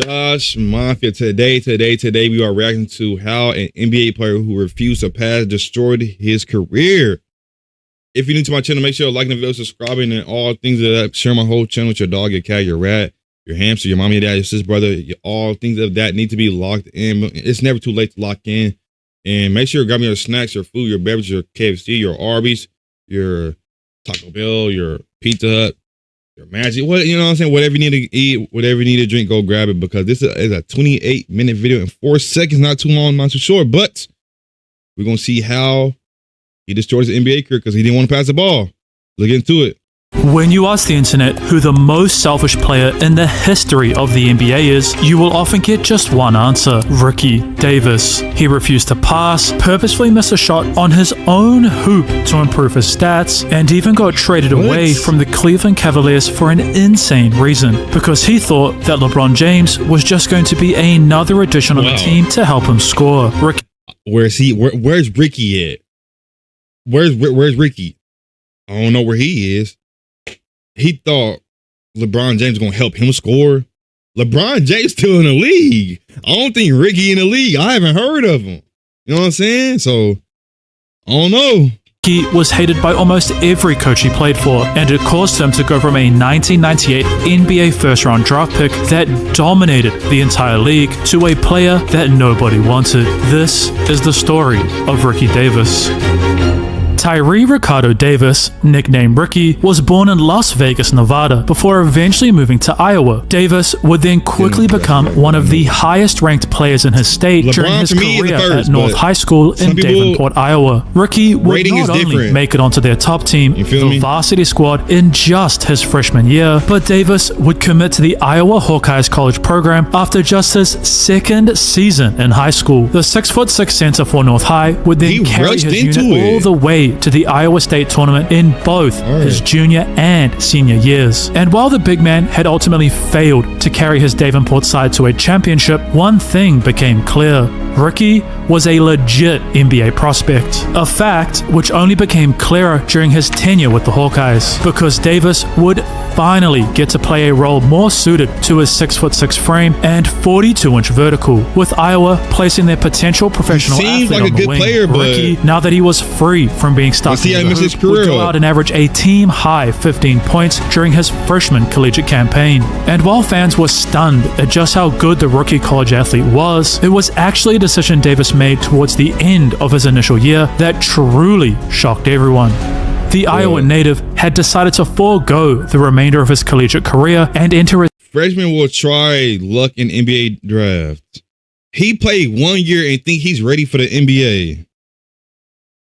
Josh Mafia. Today, we are reacting to how an NBA player who refused to pass destroyed his career. If you're new to my channel, make sure to liking the video, subscribing, and all things of that. Share my whole channel with your dog, your cat, your rat, your hamster, your mommy, your dad, your sister, brother. All things of that need to be locked in. It's never too late to lock in. And make sure you're grabbing your snacks, your food, your beverages, your KFC, your Arby's, your Taco Bell, your Pizza Hut, your Magic, what, you know what I'm saying? Whatever you need to eat, whatever you need to drink, go grab it, because this is a 28-minute video in 4 seconds. Not too long, not too short, but we're going to see how he destroys the NBA career because he didn't want to pass the ball. Let's get into it. When you ask the internet who the most selfish player in the history of the NBA is, you will often get just one answer: Ricky Davis. He refused to pass, purposefully missed a shot on his own hoop to improve his stats, and even got traded away from the Cleveland Cavaliers for an insane reason, because he thought that LeBron James was just going to be another addition on the team to help him score. Where's Ricky at? Where's Ricky? I don't know where he is. He thought LeBron James was going to help him score. LeBron James still in the league. I don't think Ricky in the league. I haven't heard of him. You know what I'm saying? So, I don't know. He was hated by almost every coach he played for, and it caused him to go from a 1998 NBA first-round draft pick that dominated the entire league to a player that nobody wanted. This is the story of Ricky Davis. Tyree Ricardo Davis, nicknamed Ricky, was born in Las Vegas, Nevada, before eventually moving to Iowa. Davis would then quickly become one of the highest-ranked players in his state during his career at North High School in Davenport, Iowa. Ricky would not only make it onto their top team, the varsity squad, in just his freshman year, but Davis would commit to the Iowa Hawkeyes college program after just his second season in high school. The 6'6" center for North High would then carry his unit all the way to the Iowa State tournament in both his junior and senior years. And while the big man had ultimately failed to carry his Davenport side to a championship, one thing became clear: Ricky was a legit NBA prospect. A fact which only became clearer during his tenure with the Hawkeyes, because Davis would finally get to play a role more suited to his 6'6" frame and 42-inch vertical, with Iowa placing their potential professional athlete on the wing. Ricky, now that he was free from being stuck in the hoop, would go out and average a team-high 15 points during his freshman collegiate campaign. And while fans were stunned at just how good the rookie college athlete was, it was actually a decision Davis made towards the end of his initial year that truly shocked everyone. The Iowa native had decided to forego the remainder of his collegiate career and enter his freshman will try luck in NBA draft. He played 1 year and think he's ready for the NBA.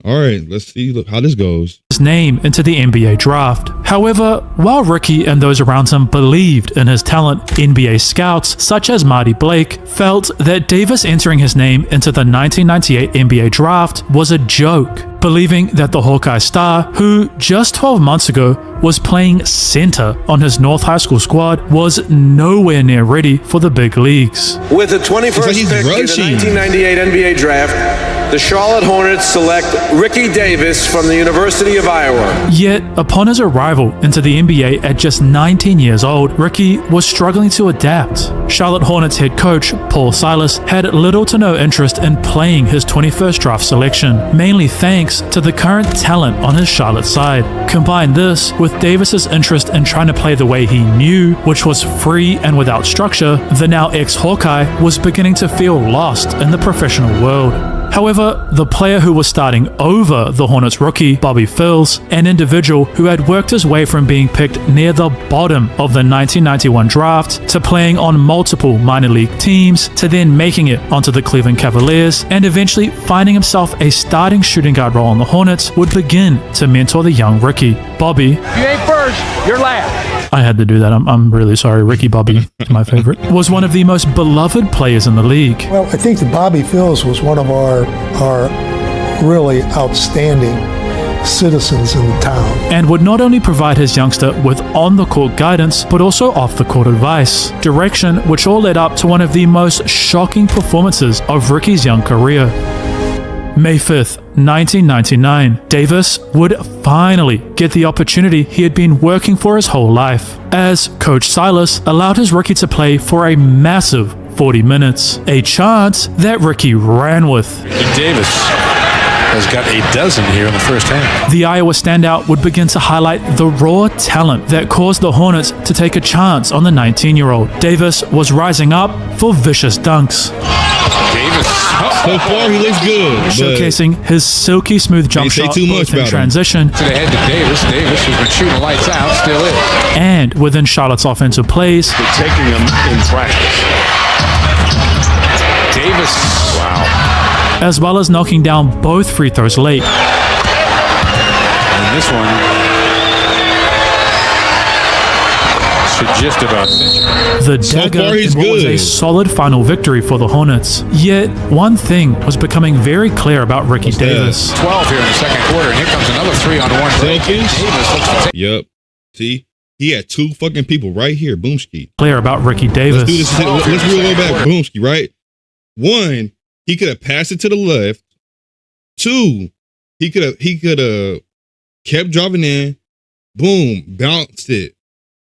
All right, let's see how this goes. His name into the NBA draft. However, while Ricky and those around him believed in his talent, NBA scouts such as Marty Blake felt that Davis entering his name into the 1998 NBA draft was a joke, believing that the Hawkeye star, who just 12 months ago was playing center on his North High School squad, was nowhere near ready for the big leagues. With the 21st pick in the 1998 NBA draft, the Charlotte Hornets select Ricky Davis from the University of Iowa. Yet, upon his arrival into the NBA at just 19 years old, Ricky was struggling to adapt. Charlotte Hornets head coach Paul Silas had little to no interest in playing his 21st draft selection, mainly thanks to the current talent on his Charlotte side. Combine this with Davis's interest in trying to play the way he knew, which was free and without structure, the now ex-Hawkeye was beginning to feel lost in the professional world. However, the player who was starting over the Hornets rookie, Bobby Phills, an individual who had worked his way from being picked near the bottom of the 1991 draft to playing on multiple minor league teams to then making it onto the Cleveland Cavaliers and eventually finding himself a starting shooting guard role on the Hornets, would begin to mentor the young Ricky. Bobby, if you ain't first, you're last. I had to do that. I'm really sorry. Ricky Bobby, my favorite, was one of the most beloved players in the league. Well, I think that Bobby Phills was one of our really outstanding citizens in the town. And would not only provide his youngster with on-the-court guidance, but also off-the-court advice, direction which all led up to one of the most shocking performances of Ricky's young career. May 5th, 1999, Davis would finally get the opportunity he had been working for his whole life, as Coach Silas allowed his rookie to play for a massive 40 minutes, a chance that Ricky ran with. Ricky Davis has got a dozen here in the first half. The Iowa standout would begin to highlight the raw talent that caused the Hornets to take a chance on the 19-year-old. Davis was rising up for vicious dunks, Davis. So far, he looks good. showcasing his silky smooth jump shot too much both in about him. transition To the head to Davis. Davis, who's been shooting lights out, still is. and within Charlotte's offensive plays, They're taking him in practice. Davis. Wow. as well as knocking down both free throws late. And this one should just about cinch it. The So dagger far, he's in what was a good. solid final victory for the Hornets. Yet, one thing was becoming very clear about Ricky What's that? Davis. 12 here in the second quarter, and here comes another 3-on-1 break. Selfish. Davis looks to take. Yep. See, he had two fucking people right here. Boomski. Clear about Ricky Davis. Let's do this. Let's reel back. Boomski. Right. One, he could have passed it to the left. Two, he could have kept driving in. Boom, bounced it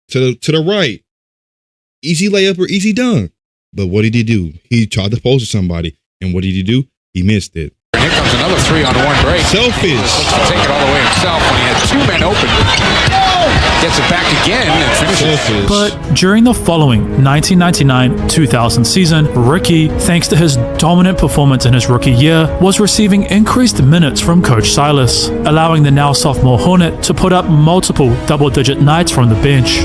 to the right. Easy layup or easy dunk. But what did he do? He tried to post to somebody, and what did he do? He missed it. Here comes another 3-on-1 break. Selfish. Davis looks to take it all the way himself when he has two men open. Gets it back again and finishes. Selfish. But during the following 1999-2000 season, Ricky, thanks to his dominant performance in his rookie year, was receiving increased minutes from Coach Silas, allowing the now sophomore Hornet to put up multiple double-digit nights from the bench.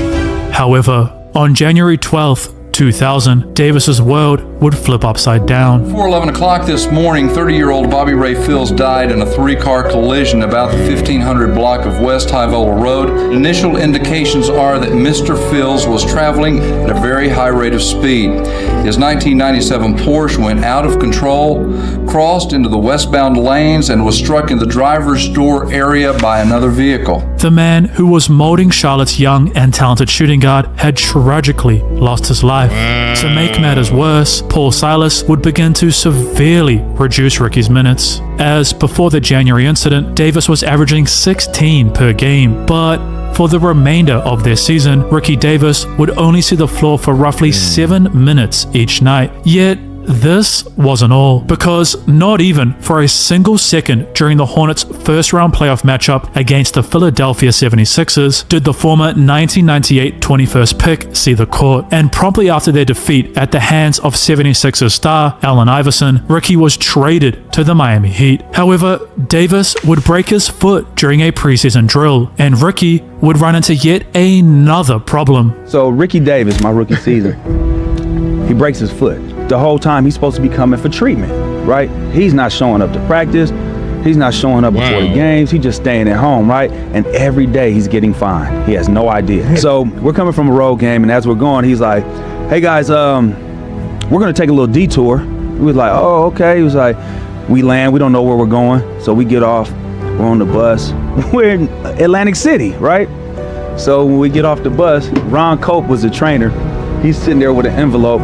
However, on January 12th, 2000, Davis's world would flip upside down. Before 11 o'clock this morning, 30-year-old Bobby Ray Fields died in a three-car collision about the 1500 block of West Highvola Road. Initial indications are that Mr. Fields was traveling at a very high rate of speed. His 1997 Porsche went out of control, crossed into the westbound lanes, and was struck in the driver's door area by another vehicle. The man who was molding Charlotte's young and talented shooting guard had tragically lost his life. To make matters worse, Paul Silas would begin to severely reduce Ricky's minutes, as before the January incident, Davis was averaging 16 per game, but for the remainder of their season, Ricky Davis would only see the floor for roughly 7 minutes each night. Yet, this wasn't all, because not even for a single second during the Hornets' first-round playoff matchup against the Philadelphia 76ers did the former 1998 21st pick see the court, and promptly after their defeat at the hands of 76ers star Allen Iverson, Ricky was traded to the Miami Heat. However, Davis would break his foot during a preseason drill, and Ricky would run into yet another problem. So Ricky Davis, my rookie season, he breaks his foot. The whole time he's supposed to be coming for treatment, right? He's not showing up to practice. He's not showing up before the games. He's just staying at home, right? And every day he's getting fined. He has no idea. So we're coming from a road game, and as we're going, he's like, hey guys, we're gonna take a little detour. We was like, oh, okay. He was like, we land, we don't know where we're going. So we get off, we're on the bus. We're in Atlantic City, right? So when we get off the bus, Ron Cope was the trainer. He's sitting there with an envelope.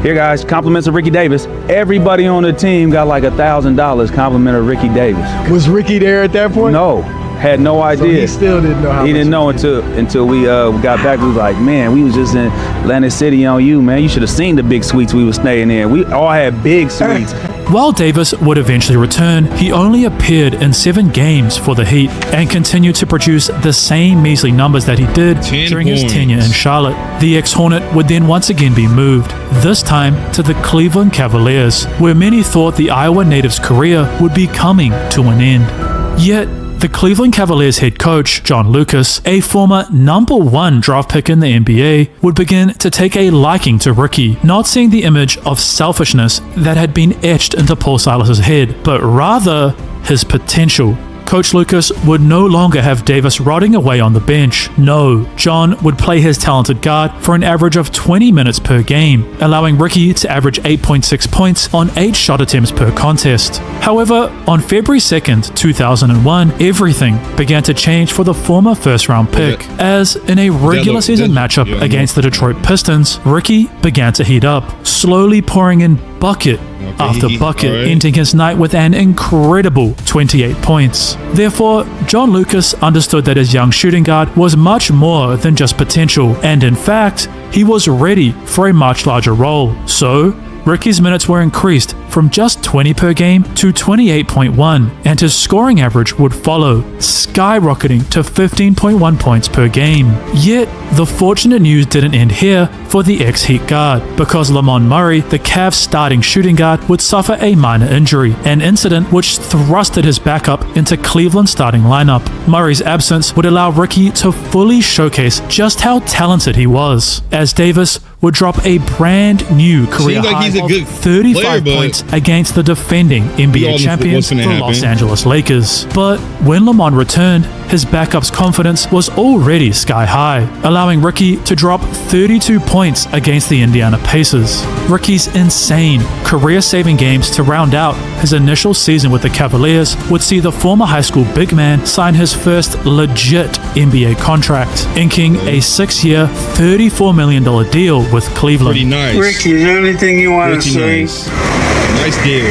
Here, guys, compliments of Ricky Davis. Everybody on the team got like $1,000 compliment of Ricky Davis. Was Ricky there at that point? No, had no idea. So he still didn't know how He much didn't know until we got back. We was like, man, we was just in Atlantic City on you, man. You should have seen the big suites we was staying in. We all had big suites. While Davis would eventually return, he only appeared in 7 games for the Heat and continued to produce the same measly numbers that he did 10 during his points. tenure in Charlotte. The ex-Hornet would then once again be moved, this time to the Cleveland Cavaliers, where many thought the Iowa native's career would be coming to an end. Yet, the Cleveland Cavaliers head coach, John Lucas, a former #1 draft pick in the NBA, would begin to take a liking to Ricky, not seeing the image of selfishness that had been etched into Paul Silas's head, but rather his potential. Coach Lucas would no longer have Davis rotting away on the bench. No, John would play his talented guard for an average of 20 minutes per game, allowing Ricky to average 8.6 points on 8 shot attempts per contest. However, on February 2nd, 2001, everything began to change for the former first-round pick, as in a regular season matchup against the Detroit Pistons, Ricky began to heat up, slowly pouring in bucket after Bucket right. ending his night with an incredible 28 points. Therefore, John Lucas understood that his young shooting guard was much more than just potential, and in fact, he was ready for a much larger role. So, Ricky's minutes were increased from just 20 per game to 28.1, and his scoring average would follow, skyrocketing to 15.1 points per game. Yet, the fortunate news didn't end here for the ex-Heat guard, because Lamont Murray, the Cavs' starting shooting guard, would suffer a minor injury, an incident which thrusted his backup into Cleveland's starting lineup. Murray's absence would allow Ricky to fully showcase just how talented he was, as Davis would drop a brand new career high of 35 points against the defending NBA champions, the Los Angeles Lakers. But when Lamont returned, his backup's confidence was already sky high, allowing Ricky to drop 32 points against the Indiana Pacers. Ricky's insane career-saving games to round out his initial season with the Cavaliers would see the former high school big man sign his first legit NBA contract, inking a 6-year, $34 million deal with Cleveland. Pretty nice. Ricky, is there anything you want to say? Nice deal.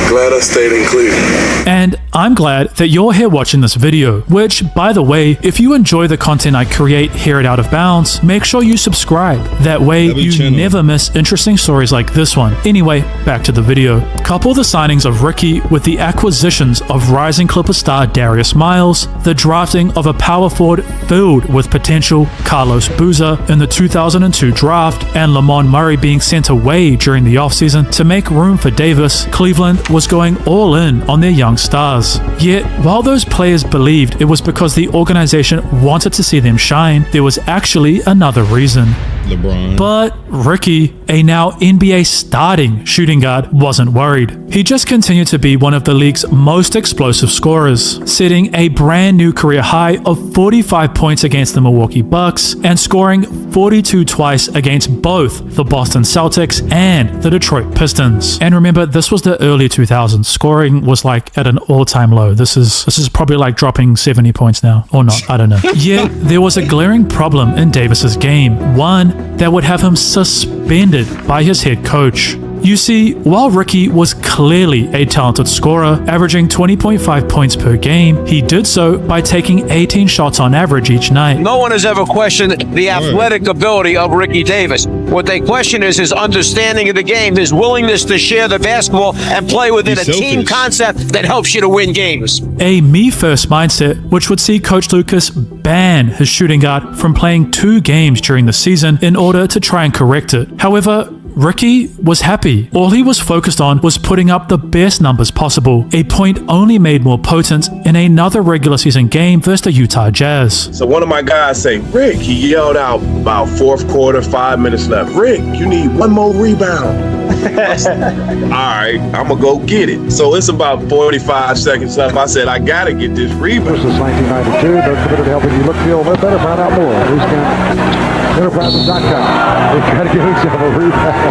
Glad I stayed in Cleveland. And I'm glad that you're here watching this video, which, by the way, if you enjoy the content I create here at Out of Bounds, make sure you subscribe. That way you never miss interesting stories like this one. Anyway, back to the video. Couple the signings of Ricky with the acquisitions of rising Clipper star Darius Miles, the drafting of a power forward filled with potential, Carlos Boozer, in the 2002 draft, and Lamont Murray being sent away during the offseason to make room for Davis. Cleveland was going all in on their young stars. Yet, while those players believed it was because the organization wanted to see them shine, there was actually another reason. LeBron. But Ricky, a now NBA starting shooting guard, wasn't worried. He just continued to be one of the league's most explosive scorers, setting a brand new career high of 45 points against the Milwaukee Bucks and scoring 42 twice against both the Boston Celtics and the Detroit Pistons. And remember, this was the early 2000s. Scoring was like at an all-time low. This is probably like dropping 70 points now, or not, I don't know. Yet, there was a glaring problem in Davis's game, one that would have him suspended by his head coach. You see, while Ricky was clearly a talented scorer, averaging 20.5 points per game, he did so by taking 18 shots on average each night. No one has ever questioned the athletic ability of Ricky Davis. What they question is his understanding of the game, his willingness to share the basketball and play within a team concept that helps you to win games. A me-first mindset, which would see Coach Lucas ban his shooting guard from playing 2 games during the season in order to try and correct it. However, Ricky was happy. All he was focused on was putting up the best numbers possible, a point only made more potent in another regular season game versus the Utah Jazz. So one of my guys say, Rick, he yelled out about fourth quarter, 5 minutes left. Rick, you need one more rebound. All right, I'm going to go get it. So it's about 45 seconds left. I said, I got to get this rebound. This is 1992. They're committed to helping you look, feel a little better, find out more. Enterprises.com. They try to give himself a rebound.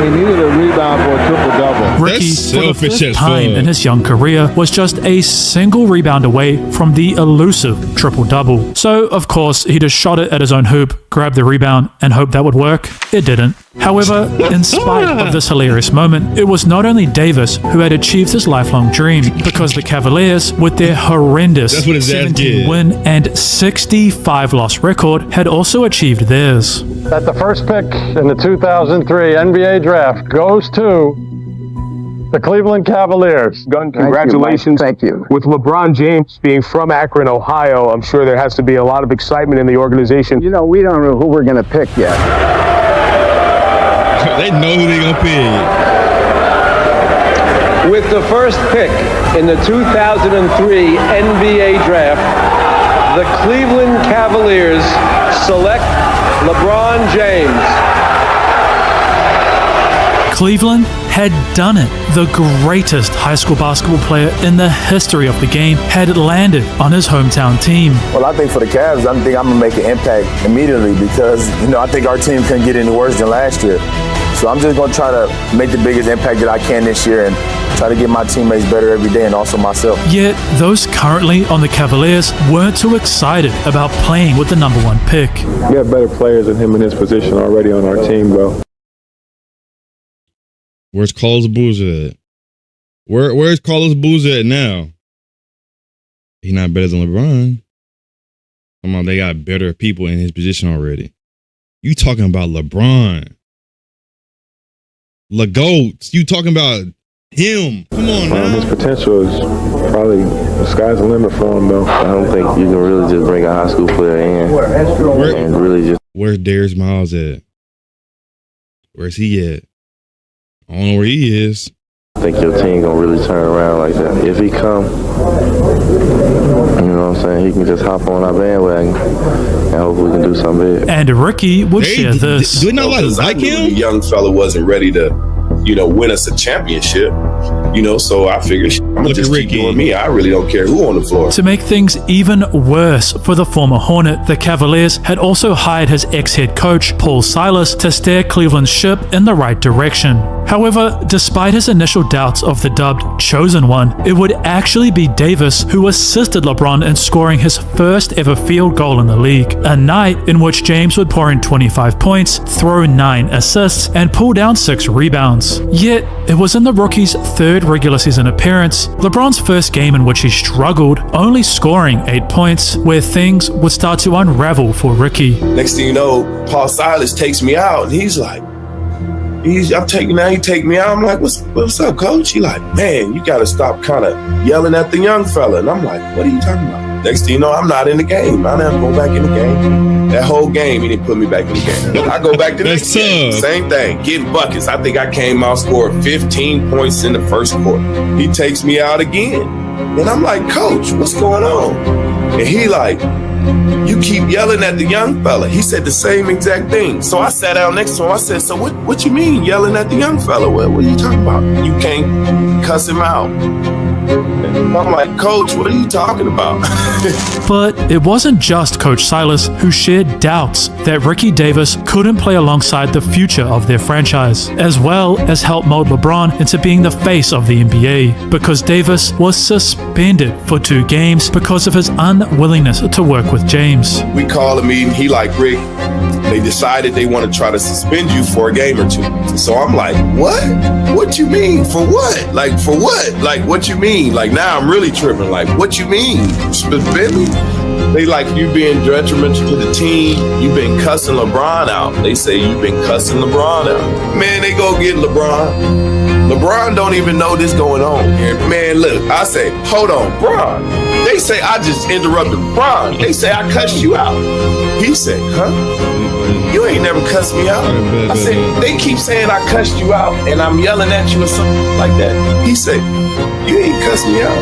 He needed a rebound for a triple-double. Ricky, for the fifth time in his young career, was just a single rebound away from the elusive triple-double. So, of course, he just shot it at his own hoop, grabbed the rebound, and hoped that would work. It didn't. However, in spite of this hilarious moment, it was not only Davis who had achieved his lifelong dream, because the Cavaliers, with their horrendous 17-win and 65-loss record, had also achieved theirs. That the first pick in the 2003 NBA draft goes to the Cleveland Cavaliers. Congratulations. Thank you. With LeBron James being from Akron, Ohio, I'm sure there has to be a lot of excitement in the organization. You know, we don't know who we're going to pick yet. They know who they're going to pick. With the first pick in the 2003 NBA draft, the Cleveland Cavaliers select LeBron James. Cleveland had done it. The greatest high school basketball player in the history of the game had landed on his hometown team. Well, I think for the Cavs, I think I'm going to make an impact immediately because, I think our team couldn't get any worse than last year. So I'm just going to try to make the biggest impact that I can this year and try to get my teammates better every day and also myself. Yet, those currently on the Cavaliers weren't too excited about playing with the #1 pick. We have better players than him in his position already on our team, bro. Where's Carlos Boozer at? Where's Carlos Boozer at now? He's not better than LeBron. Come on, they got better people in his position already. You talking about LeBron. LeGoats. You talking about him. Come on now. His potential is probably the sky's the limit for him, though. I don't think you can really just bring a high school player in and really just. Where's Darius Miles at? Where's he at? I don't know where he is. I think your team gonna really turn around like that. If he come, you know what I'm saying, he can just hop on our bandwagon and hopefully we can do something big. And Ricky would share this. Do not like him? The young fella wasn't ready to, win us a championship. So I figured I'm gonna just keep doing me. I really don't care who on the floor. To make things even worse for the former Hornet, the Cavaliers had also hired his ex-head coach, Paul Silas, to steer Cleveland's ship in the right direction. However, despite his initial doubts of the dubbed Chosen One, it would actually be Davis who assisted LeBron in scoring his first ever field goal in the league, a night in which James would pour in 25 points, throw 9 assists, and pull down 6 rebounds. Yet, it was in the rookie's third regular season appearance, LeBron's first game in which he struggled, only scoring 8 points, where things would start to unravel for Ricky. Next thing you know, Paul Silas takes me out, and he's like, he take me out. I'm like, what's up, coach? He like, man, you got to stop kind of yelling at the young fella. And I'm like, what are you talking about? Next thing you know, I'm not in the game. I never go back in the game. That whole game, he didn't put me back in the game. I go back to the next game. Same thing, getting buckets. I think I came out, scored 15 points in the first quarter. He takes me out again. And I'm like, coach, what's going on? And he like, you keep yelling at the young fella. He said the same exact thing. So I sat down next to him. I said, so what you mean yelling at the young fella? What are you talking about? You can't cuss him out. And I'm like, coach, what are you talking about? But it wasn't just Coach Silas who shared doubts that Ricky Davis couldn't play alongside the future of their franchise, as well as help mold LeBron into being the face of the NBA, because Davis was suspended for 2 games because of his unwillingness to work with James. We call a meeting. He like, Rick, they decided they want to try to suspend you for a game or 2. So I'm like, what? What you mean? For what? Like, for what? Like, what you mean? Like, now I'm really tripping. Like, what you mean? Suspend me? They like, you being detrimental to the team. You've been cussing LeBron out. They say you've been cussing LeBron out. Man, they go get LeBron. LeBron don't even know this going on. And man, look, I say, hold on, Bron. They say I just interrupted Bron. They say I cussed you out. He said, huh? You ain't never cussed me out. I said, they keep saying I cussed you out and I'm yelling at you or something like that. He said, you ain't cussed me out.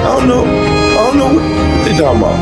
I don't know what they talking about.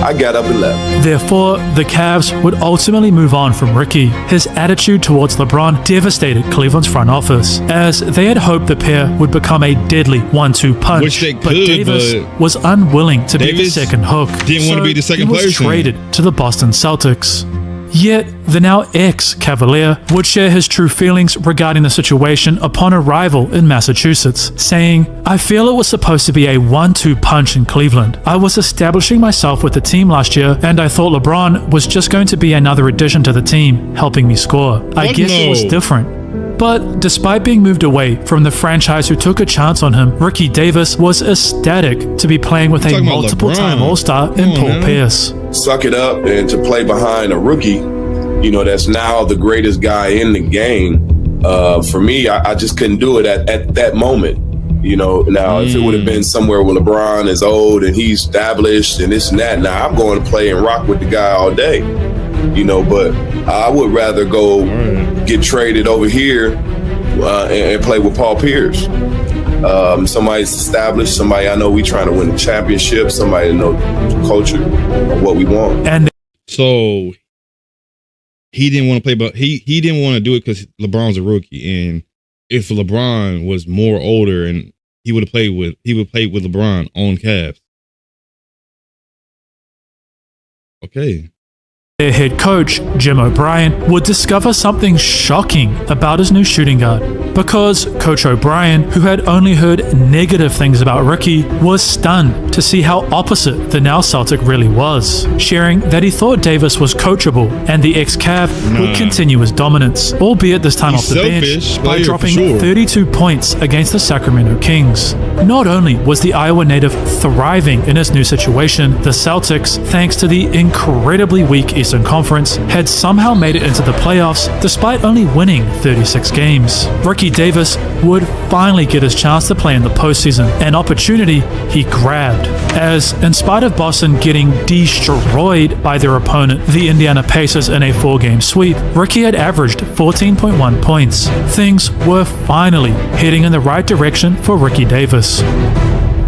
I got up and left. Therefore, the Cavs would ultimately move on from Ricky. His attitude towards LeBron devastated Cleveland's front office, as they had hoped the pair would become a deadly 1-2 punch. Which they but could, Davis but was unwilling to be the second hook. Didn't want to be the second he was person. Traded to the Boston Celtics. Yet, the now ex-Cavalier would share his true feelings regarding the situation upon arrival in Massachusetts, saying, I feel it was supposed to be a 1-2 punch in Cleveland. I was establishing myself with the team last year, and I thought LeBron was just going to be another addition to the team, helping me score. I guess it was different. But despite being moved away from the franchise who took a chance on him, Ricky Davis was ecstatic to be playing with a multiple-time All-Star in Paul Pierce. Suck it up and to play behind a rookie, that's now the greatest guy in the game. For me, I just couldn't do it at that moment. Now if it would have been somewhere where LeBron is old and he's established and this and that, now I'm going to play and rock with the guy all day. But I would rather go get traded over here and play with Paul Pierce. Somebody's established, somebody I know we trying to win the championship, somebody that knows the culture, what we want. And so he didn't want to play, but he didn't want to do it because LeBron's a rookie. And if LeBron was more older and he would play with LeBron on Cavs. Okay. Their head coach, Jim O'Brien, would discover something shocking about his new shooting guard, because Coach O'Brien, who had only heard negative things about Ricky, was stunned to see how opposite the now Celtic really was, sharing that he thought Davis was coachable and the ex-Cav would continue his dominance, albeit this time off the bench, by dropping 32 points against the Sacramento Kings. Not only was the Iowa native thriving in his new situation, the Celtics, thanks to the incredibly weak Eastern Conference, had somehow made it into the playoffs despite only winning 36 games. Ricky Davis would finally get his chance to play in the postseason, an opportunity he grabbed, as in spite of Boston getting destroyed by their opponent, the Indiana Pacers, in a 4-game sweep, Ricky had averaged 14.1 points. Things were finally heading in the right direction for Ricky Davis.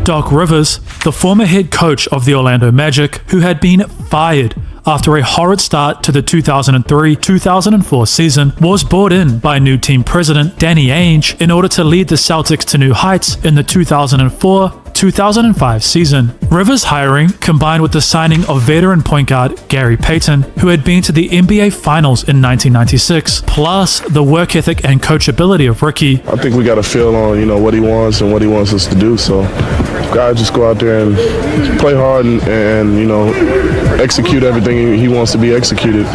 Doc Rivers, the former head coach of the Orlando Magic, who had been fired after a horrid start to the 2003-2004 season, was brought in by new team president Danny Ainge in order to lead the Celtics to new heights in the 2004-2005 season. Rivers' hiring, combined with the signing of veteran point guard Gary Payton, who had been to the NBA Finals in 1996, plus the work ethic and coachability of Ricky. I think we got a feel on, what he wants and what he wants us to do. So, guys, just go out there and play hard and execute everything he wants to be executed.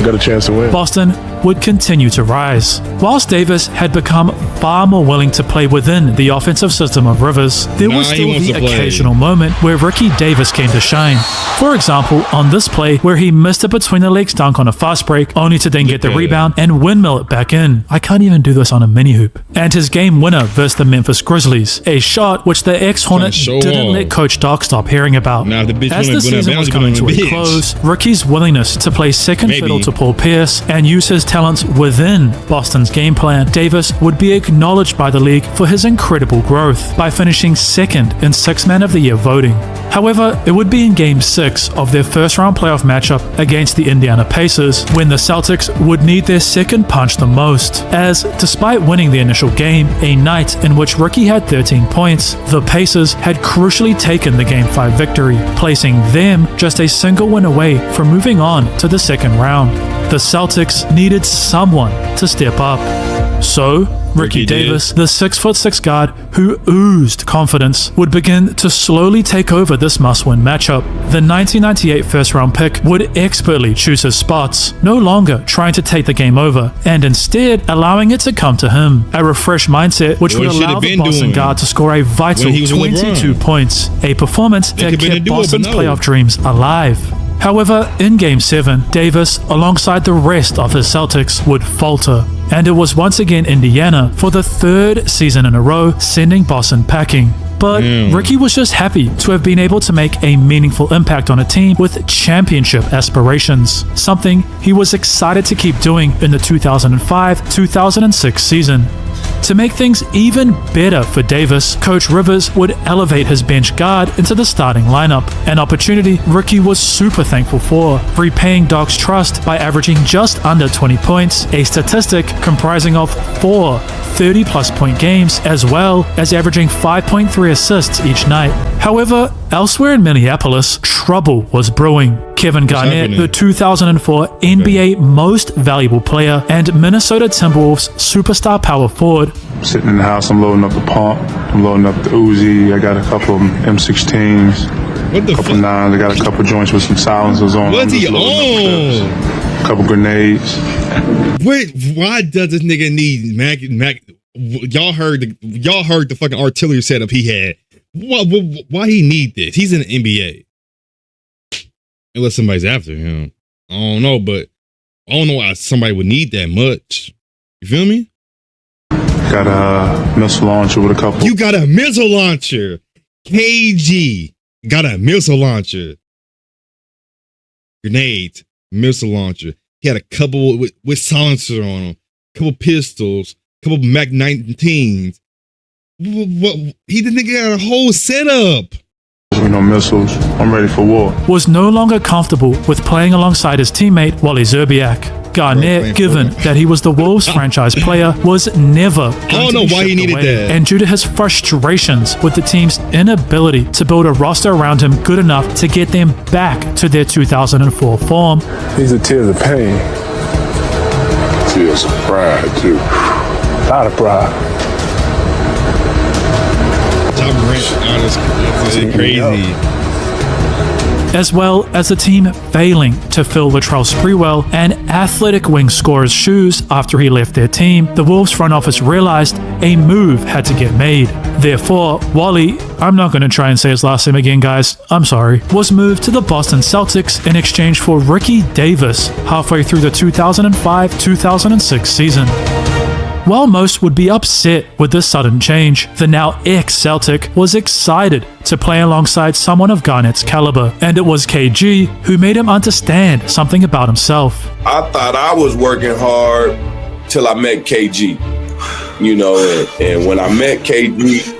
Got a chance to win. Boston would continue to rise. Whilst Davis had become far more willing to play within the offensive system of Rivers, there was still the occasional moment where Ricky Davis came to shine. For example, on this play where he missed a between-the-legs dunk on a fast break, only to then get the rebound and windmill it back in. I can't even do this on a mini-hoop. And his game winner versus the Memphis Grizzlies, a shot which the ex-Hornet didn't let Coach Doc stop hearing about. As the season was coming to a close, Ricky's willingness to play second fiddle to Paul Pierce and use his talents within Boston's game plan, Davis would be acknowledged by the league for his incredible growth by finishing second in Sixth Man of the Year voting. However, it would be in Game 6 of their first-round playoff matchup against the Indiana Pacers when the Celtics would need their second punch the most, as despite winning the initial game, a night in which Ricky had 13 points, the Pacers had crucially taken the Game 5 victory, placing them just a single win away from moving on to the second round. The Celtics needed someone to step up. So, Ricky Davis, the 6'6" guard who oozed confidence, would begin to slowly take over this must-win matchup. The 1998 first-round pick would expertly choose his spots, no longer trying to take the game over, and instead allowing it to come to him. A refreshed mindset which would allow the Boston guard to score a vital 22 points, a performance that kept Boston's playoff dreams alive. However, in Game 7, Davis, alongside the rest of his Celtics, would falter, and it was once again Indiana for the third season in a row, sending Boston packing. But Ricky was just happy to have been able to make a meaningful impact on a team with championship aspirations, something he was excited to keep doing in the 2005-2006 season. To make things even better for Davis, Coach Rivers would elevate his bench guard into the starting lineup, an opportunity Ricky was super thankful for, repaying Doc's trust by averaging just under 20 points, a statistic comprising of 4 30-plus point games, as well as averaging 5.3 assists each night. However, elsewhere in Minneapolis, trouble was brewing. Kevin Garnett, the 2004 NBA Most Valuable Player and Minnesota Timberwolves superstar power forward. Sitting in the house, I'm loading up the pump, I'm loading up the Uzi, I got a couple of M16s, a couple 9s, I got a couple joints with some silencers on. What's he on? A couple grenades. Wait, why does this nigga need Mac? Y'all heard the fucking artillery setup he had. Why he need this? He's in the NBA. Unless somebody's after him. I don't know, but I don't know why somebody would need that much. You feel me? Got a missile launcher with a couple. You got a missile launcher. KG got a missile launcher. Grenades, missile launcher. He had a couple with silencer on them. Couple pistols. Couple Mac 19s. He didn't get a whole setup. Missiles. I'm ready for war. Was no longer comfortable with playing alongside his teammate Wally Zerbiak. Garnett, given that he was the Wolves franchise player, was never going I don't know why he needed that. And due to his frustrations with the team's inability to build a roster around him good enough to get them back to their 2004 form. These are tears of pain. Tears of pride, too. A lot of pride. It's crazy. As well as the team failing to fill Latrell Sprewell and athletic wing scorer's shoes after he left their team, the Wolves front office realized a move had to get made. Therefore, Wally, I'm not going to try and say his last name again, guys, I'm sorry, was moved to the Boston Celtics in exchange for Ricky Davis halfway through the 2005-2006 season. While most would be upset with this sudden change, the now ex-Celtic was excited to play alongside someone of Garnett's caliber, and it was KG who made him understand something about himself. I thought I was working hard till I met KG, you know, and when I met KG,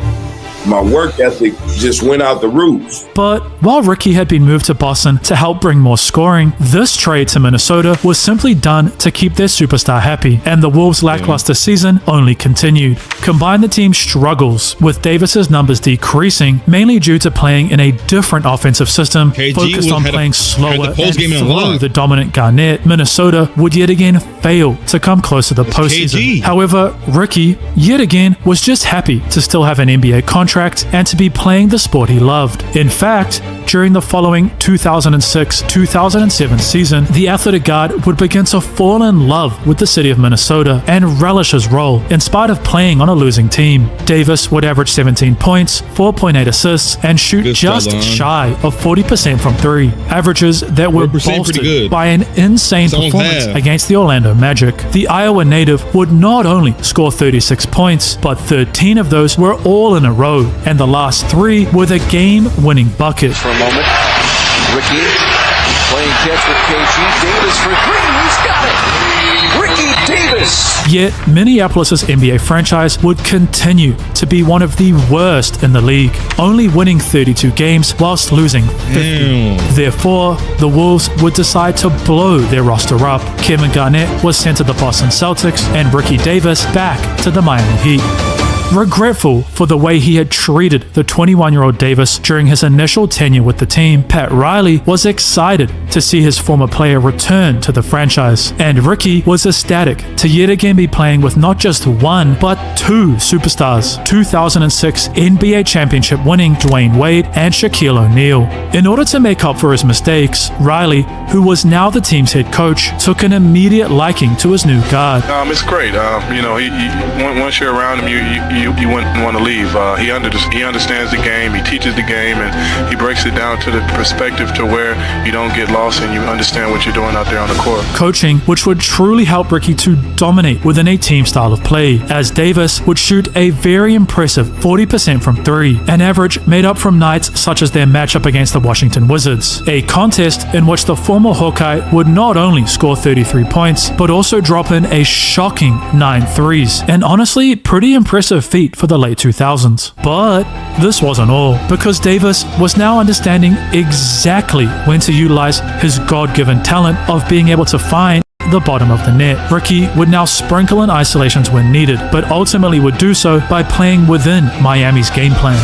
my work ethic just went out the roof. But while Ricky had been moved to Boston to help bring more scoring, this trade to Minnesota was simply done to keep their superstar happy, and the Wolves' lackluster season only continued. Combine the team's struggles with Davis's numbers decreasing, mainly due to playing in a different offensive system, focused on playing slower and through the dominant Garnett, Minnesota would yet again fail to come close to the postseason. However, Ricky, yet again, was just happy to still have an NBA contract and to be playing the sport he loved. In fact, during the following 2006-2007 season, the athletic guard would begin to fall in love with the city of Minnesota and relish his role, in spite of playing on a losing team. Davis would average 17 points, 4.8 assists, and shoot just shy of 40% from three, averages that were bolstered by an insane performance against the Orlando Magic. The Iowa native would not only score 36 points, but 13 of those were all in a row, and the last 3 were the game-winning buckets. For a moment, Ricky playing catch with KG. Davis for 3. He's got it. Ricky Davis. Yet Minneapolis' NBA franchise would continue to be one of the worst in the league, only winning 32 games whilst losing 50. Therefore, the Wolves would decide to blow their roster up. Kevin Garnett was sent to the Boston Celtics and Ricky Davis back to the Miami Heat. Regretful for the way he had treated the 21-year-old Davis during his initial tenure with the team, Pat Riley was excited to see his former player return to the franchise, and Ricky was ecstatic to yet again be playing with not just one, but 2 superstars, 2006 NBA championship winning Dwayne Wade and Shaquille O'Neal. In order to make up for his mistakes, Riley, who was now the team's head coach, took an immediate liking to his new guard. It's great. You know, once you're around him, you wouldn't want to leave. He understands the game, he teaches the game, and he breaks it down to the perspective to where you don't get lost and you understand what you're doing out there on the court. Coaching, which would truly help Ricky to dominate within a team style of play, as Davis would shoot a very impressive 40% from 3, an average made up from nights such as their matchup against the Washington Wizards, a contest in which the former Hawkeye would not only score 33 points, but also drop in a shocking 9 threes, and honestly, pretty impressive feat for the late 2000s. But this wasn't all, because Davis was now understanding exactly when to utilize his God-given talent of being able to find the bottom of the net. Ricky would now sprinkle in isolations when needed, but ultimately would do so by playing within Miami's game plan.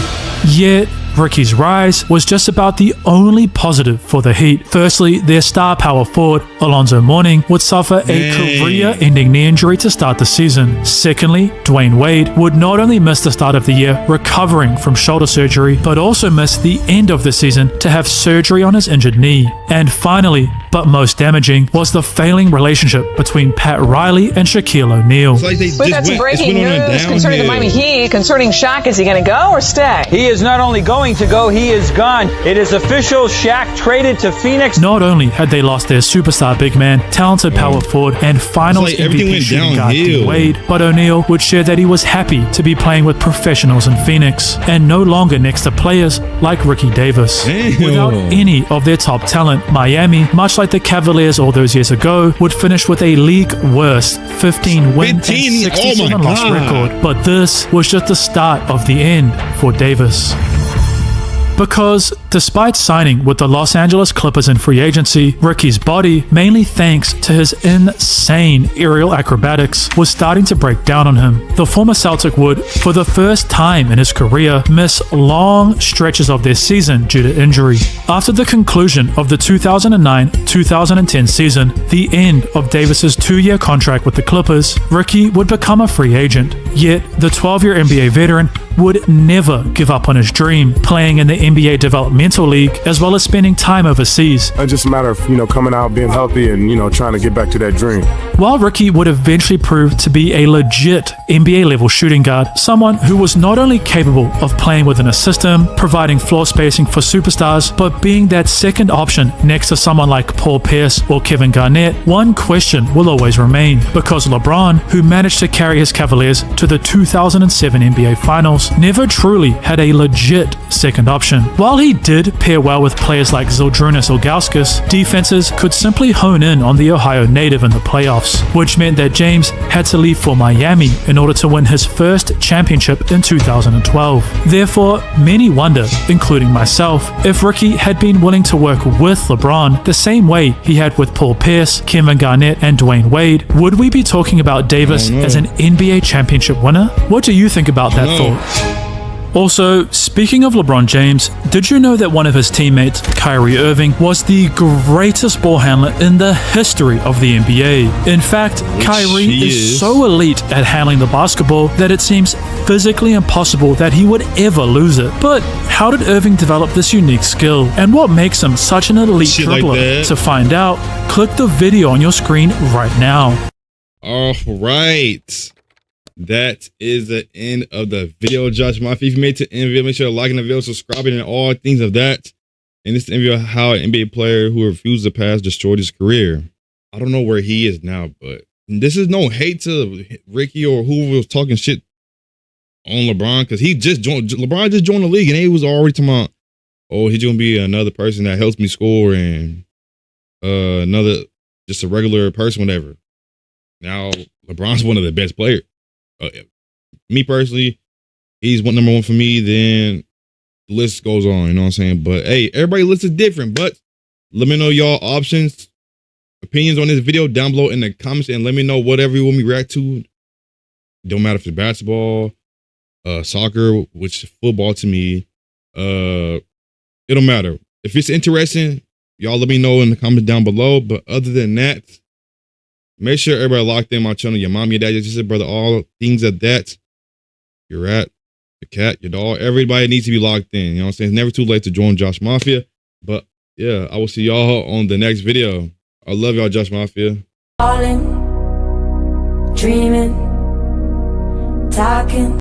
Yet, Ricky's rise was just about the only positive for the Heat. Firstly, their star power forward, Alonzo Mourning, would suffer a career-ending knee injury to start the season. Secondly, Dwayne Wade would not only miss the start of the year recovering from shoulder surgery, but also miss the end of the season to have surgery on his injured knee. And finally, but most damaging, was the failing relationship between Pat Riley and Shaquille O'Neal. We've got some breaking news concerning the Miami Heat, concerning Shaq. Is he going to go or stay? He is not only going to go, he is gone. It is official. Shaq traded to Phoenix. Not only had they lost their superstar big man, talented power forward, and finals MVP shooting guard D Wade, but O'Neal would share that he was happy to be playing with professionals in Phoenix and no longer next to players like Ricky Davis. Without any of their top talent, Miami, much like the Cavaliers all those years ago, would finish with a league worst 15-win and 67-loss record. But this was just the start of the end for Davis. Because despite signing with the Los Angeles Clippers in free agency, Ricky's body, mainly thanks to his insane aerial acrobatics, was starting to break down on him. The former Celtic would, for the first time in his career, miss long stretches of their season due to injury. After the conclusion of the 2009-2010 season, the end of Davis's 2-year contract with the Clippers, Ricky would become a free agent. Yet, the 12-year NBA veteran would never give up on his dream, playing in the NBA Developmental League, as well as spending time overseas. It's just a matter of, coming out, being healthy, and, trying to get back to that dream. While Ricky would eventually prove to be a legit NBA-level shooting guard, someone who was not only capable of playing within a system, providing floor spacing for superstars, but being that second option next to someone like Paul Pierce or Kevin Garnett, one question will always remain, because LeBron, who managed to carry his Cavaliers to the 2007 NBA Finals, never truly had a legit second option. While he did pair well with players like Zydrunas Ilgauskas, defenses could simply hone in on the Ohio native in the playoffs, which meant that James had to leave for Miami in order to win his first championship in 2012. Therefore, many wonder, including myself, if Ricky had been willing to work with LeBron the same way he had with Paul Pierce, Kevin Garnett, and Dwayne Wade, would we be talking about Davis as an NBA championship winner? What do you think about that thought? Also, speaking of LeBron James, did you know that one of his teammates, Kyrie Irving, was the greatest ball handler in the history of the NBA? In fact, Kyrie is so elite at handling the basketball that it seems physically impossible that he would ever lose it. But how did Irving develop this unique skill? And what makes him such an elite dribbler? To find out, click the video on your screen right now. All right. That is the end of the video, Josh Mafia. If you made it to the end of the video, make sure to liking the video, subscribing, and all things of that. And this is the video of how an NBA player who refused to pass destroyed his career. I don't know where he is now, but this is no hate to Ricky or whoever was talking shit on LeBron, because he just joined. LeBron just joined the league, and he was already talking about, oh, he's gonna be another person that helps me score and another just a regular person, whatever. Now LeBron's one of the best players. Me personally, he's number one for me. Then the list goes on, you know what I'm saying? But hey, everybody's list is different. But let me know y'all options, opinions on this video down below in the comments, and let me know whatever you want me to react to. Don't matter if it's basketball, soccer, which is football to me. It don't matter. If it's interesting, y'all let me know in the comments down below. But other than that, make sure everybody locked in my channel. Your mom, your dad, your sister, brother, all things of that. Your rat, your cat, your dog. Everybody needs to be locked in. You know what I'm saying? It's never too late to join Josh Mafia. But yeah, I will see y'all on the next video. I love y'all, Josh Mafia. Falling, dreaming, talking.